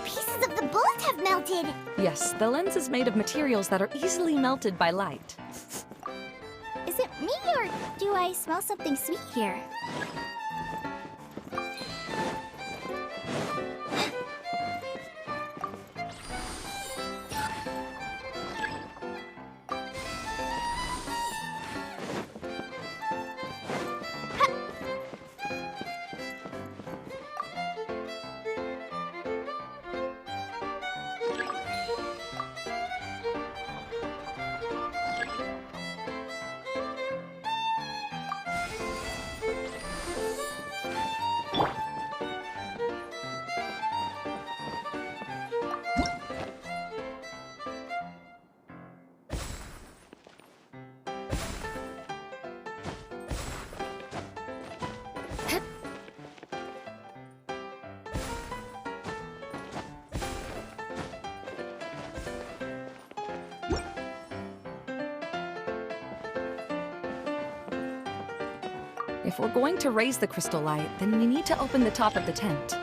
pieces of the bullet have melted. Yes, the lens is made of materials that are easily melted by light. Is it me, or do I smell something sweet here? If we're going to raise the crystal light, then we need to open the top of the tent.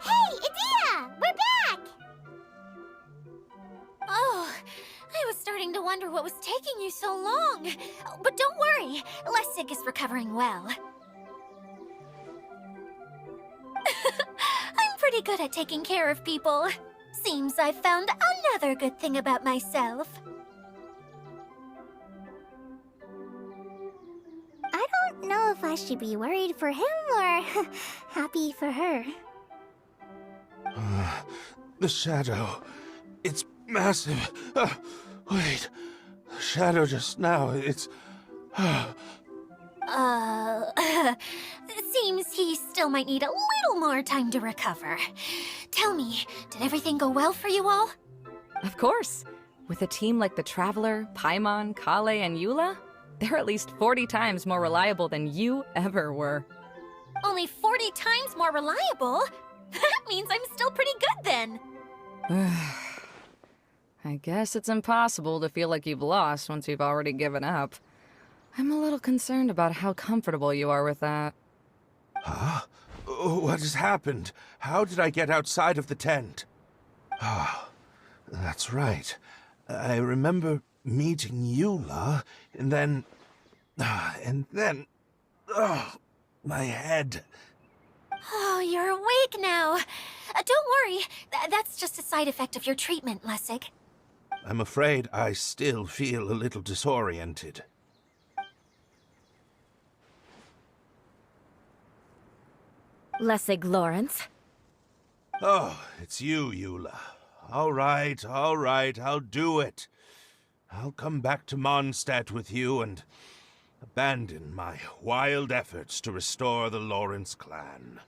Hey, Edea! We're back! Oh, I was starting to wonder what was taking you so long. But don't worry, Lessig is recovering well. I'm pretty good at taking care of people. Seems I've found another good thing about myself. I don't know if I should be worried for him or happy for her. The shadow. It's massive. Wait. The shadow just now, it's... It seems he still might need a little more time to recover. Tell me, did everything go well for you all? Of course. With a team like the Traveler, Paimon, Kale, and Eula, they're at least 40 times more reliable than you ever were. Only 40 times more reliable? That means I'm still pretty good then. I guess it's impossible to feel like you've lost once you've already given up. I'm a little concerned about how comfortable you are with that. Huh? What has happened? How did I get outside of the tent? Ah, that's right. I remember meeting Eula, and then... my head. Oh, you're awake now. Don't worry, that's just a side effect of your treatment, Lessig. I'm afraid I still feel a little disoriented. Lessig Lawrence. Oh, it's you, Eula. All right, I'll do it. I'll come back to Mondstadt with you and abandon my wild efforts to restore the Lawrence clan.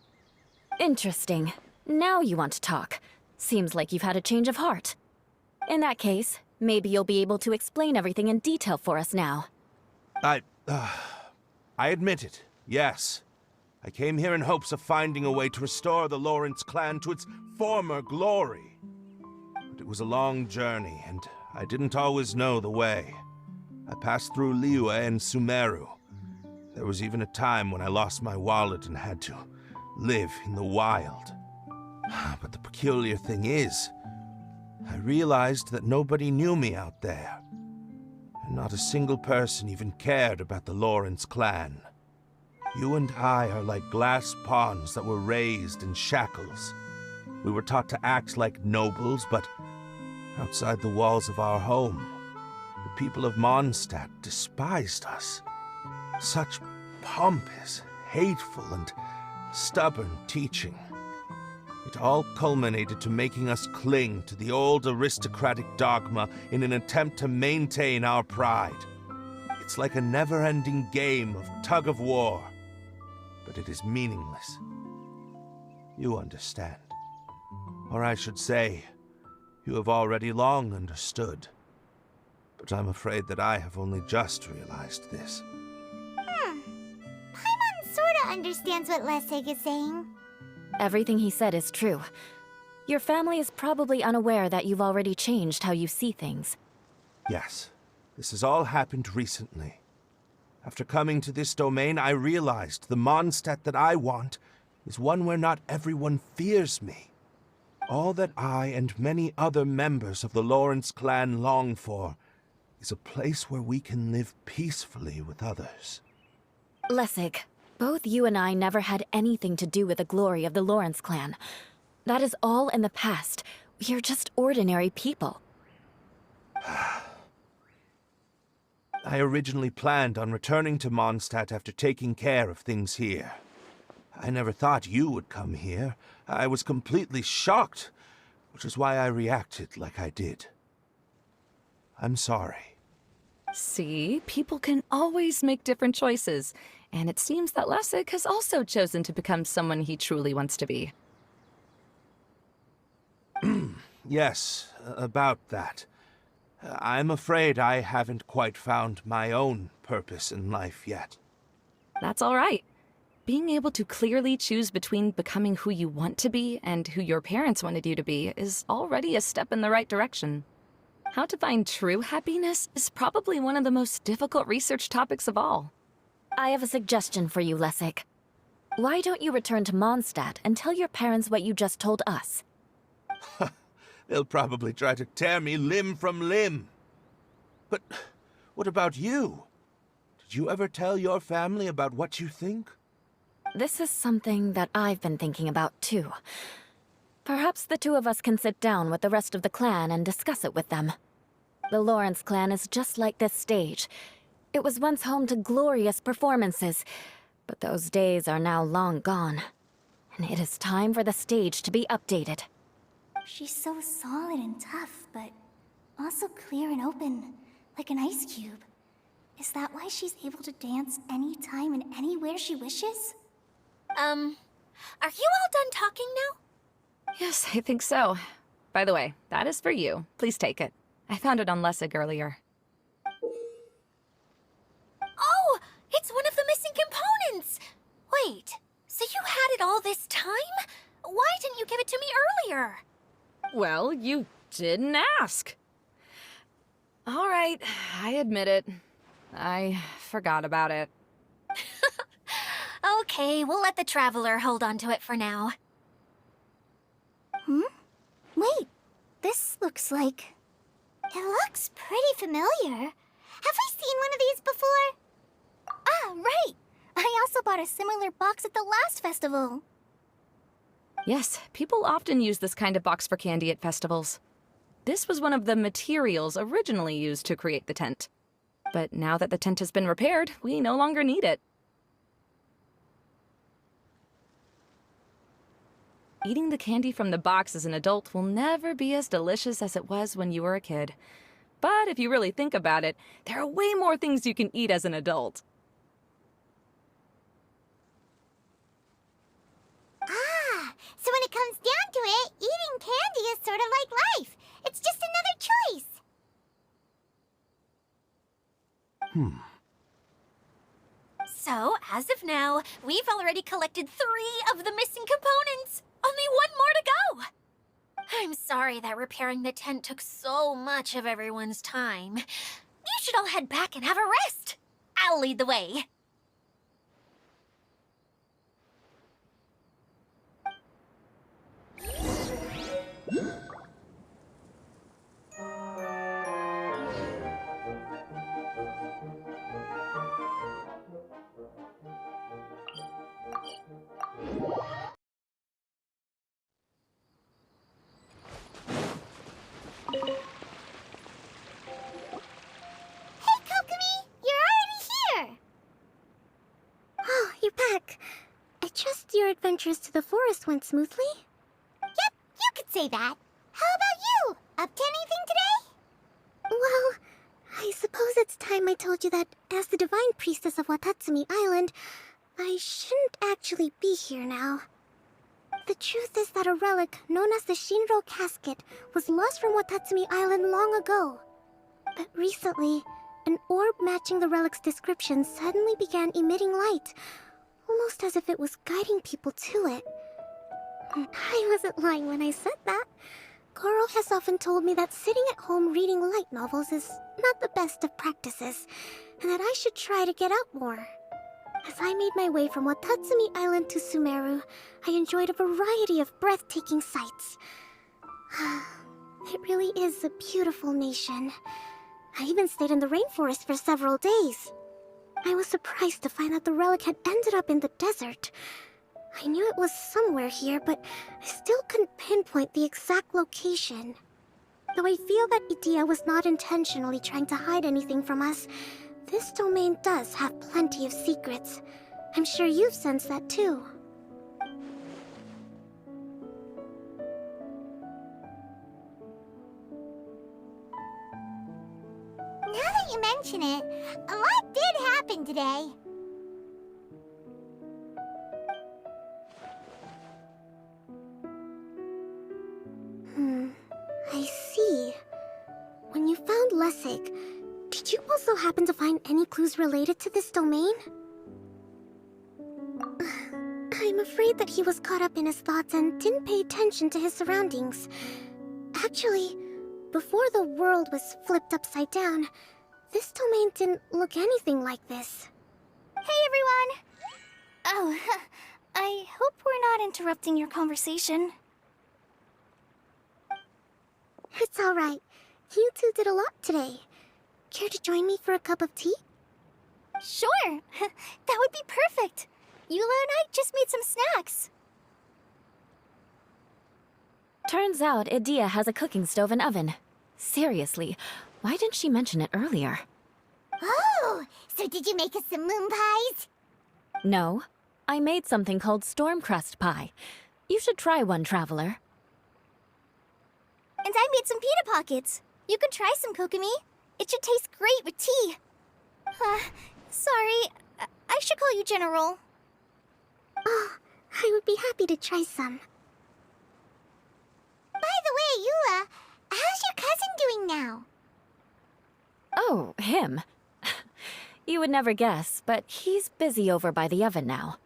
Interesting. Now you want to talk. Seems like you've had a change of heart. In that case, maybe you'll be able to explain everything in detail for us now. I admit it, yes. I came here in hopes of finding a way to restore the Lawrence clan to its former glory. But it was a long journey, and I didn't always know the way. I passed through Liyue and Sumeru. There was even a time when I lost my wallet and had to live in the wild. But the peculiar thing is, I realized that nobody knew me out there. And not a single person even cared about the Lawrence clan. You and I are like glass pawns that were raised in shackles. We were taught to act like nobles, but Outside the walls of our home, the people of Mondstadt despised us. Such pompous, hateful, and stubborn teaching. It all culminated to making us cling to the old aristocratic dogma in an attempt to maintain our pride. It's like a never-ending game of tug-of-war, but it is meaningless. You understand. Or I should say, you have already long understood. But I'm afraid that I have only just realized this. Paimon sorta understands what Lessig is saying. Everything he said is true. Your family is probably unaware that you've already changed how you see things. Yes, this has all happened recently. After coming to this domain, I realized the Mondstadt that I want is one where not everyone fears me. All that I and many other members of the Lawrence clan long for is a place where we can live peacefully with others. Lessig, both you and I never had anything to do with the glory of the Lawrence clan. That is all in the past. We are just ordinary people. I originally planned on returning to Mondstadt after taking care of things here. I never thought you would come here. I was completely shocked, which is why I reacted like I did. I'm sorry. See, people can always make different choices, and it seems that Lessig has also chosen to become someone he truly wants to be. Yes, about that. I'm afraid I haven't quite found my own purpose in life yet. That's all right. Being able to clearly choose between becoming who you want to be and who your parents wanted you to be is already a step in the right direction. How to find true happiness is probably one of the most difficult research topics of all. I have a suggestion for you, Lessig. Why don't you return to Mondstadt and tell your parents what you just told us? They'll probably try to tear me limb from limb. But what about you? Did you ever tell your family about what you think? This is something that I've been thinking about, too. Perhaps the two of us can sit down with the rest of the clan and discuss it with them. The Lawrence clan is just like this stage. It was once home to glorious performances, but those days are now long gone. And it is time for the stage to be updated. She's so solid and tough, but also clear and open, like an ice cube. Is that why she's able to dance anytime and anywhere she wishes? Are you all done talking now? Yes, I think so. By the way, that is for you. Please take it. I found it on Lessig earlier. Oh, it's one of the missing components! Wait, so you had it all this time? Why didn't you give it to me earlier? Well, you didn't ask. All right, I admit it. I forgot about it. Okay, we'll let the Traveler hold on to it for now. Wait, this looks like... It looks pretty familiar. Have I seen one of these before? Ah, right! I also bought a similar box at the last festival. Yes, people often use this kind of box for candy at festivals. This was one of the materials originally used to create the tent. But now that the tent has been repaired, we no longer need it. Eating the candy from the box as an adult will never be as delicious as it was when you were a kid. But if you really think about it, there are way more things you can eat as an adult. Ah, so when it comes down to it, eating candy is sort of like life. It's just another choice. So, as of now, we've already collected 3 of the missing components. Only one more to go. I'm sorry that repairing the tent took so much of everyone's time. You should all head back and have a rest. I'll lead the way. your adventures to the forest went smoothly? Yep, you could say that. How about you? Up to anything today? Well, I suppose it's time I told you that as the Divine Priestess of Watatsumi Island, I shouldn't actually be here now. The truth is that a relic known as the Shinro Casket was lost from Watatsumi Island long ago. But recently, an orb matching the relic's description suddenly began emitting light, almost as if it was guiding people to it. I wasn't lying when I said that. Goro has often told me that sitting at home reading light novels is not the best of practices, and that I should try to get out more. As I made my way from Watatsumi Island to Sumeru, I enjoyed a variety of breathtaking sights. It really is a beautiful nation. I even stayed in the rainforest for several days. I was surprised to find that the relic had ended up in the desert. I knew it was somewhere here, but I still couldn't pinpoint the exact location. Though I feel that Idia was not intentionally trying to hide anything from us, this domain does have plenty of secrets. I'm sure you've sensed that too. Now that you mention it, a lot did happen today. I see. When you found Lessig, did you also happen to find any clues related to this domain? I'm afraid that he was caught up in his thoughts and didn't pay attention to his surroundings. Actually, before the world was flipped upside down, this domain didn't look anything like this. Hey everyone! Oh, I hope we're not interrupting your conversation. It's alright. You two did a lot today. Care to join me for a cup of tea? Sure! That would be perfect! Eula and I just made some snacks. Turns out Idia has a cooking stove and oven. Seriously, why didn't she mention it earlier? Oh! So did you make us some moon pies? No, I made something called storm crust pie. You should try one, traveler. And I made some pita pockets. You could try some, Kokomi. It should taste great with tea. Sorry. I should call you General. Oh, I would be happy to try some. By the way, Eula, how's your cousin doing now? Oh, him. You would never guess, but he's busy over by the oven now.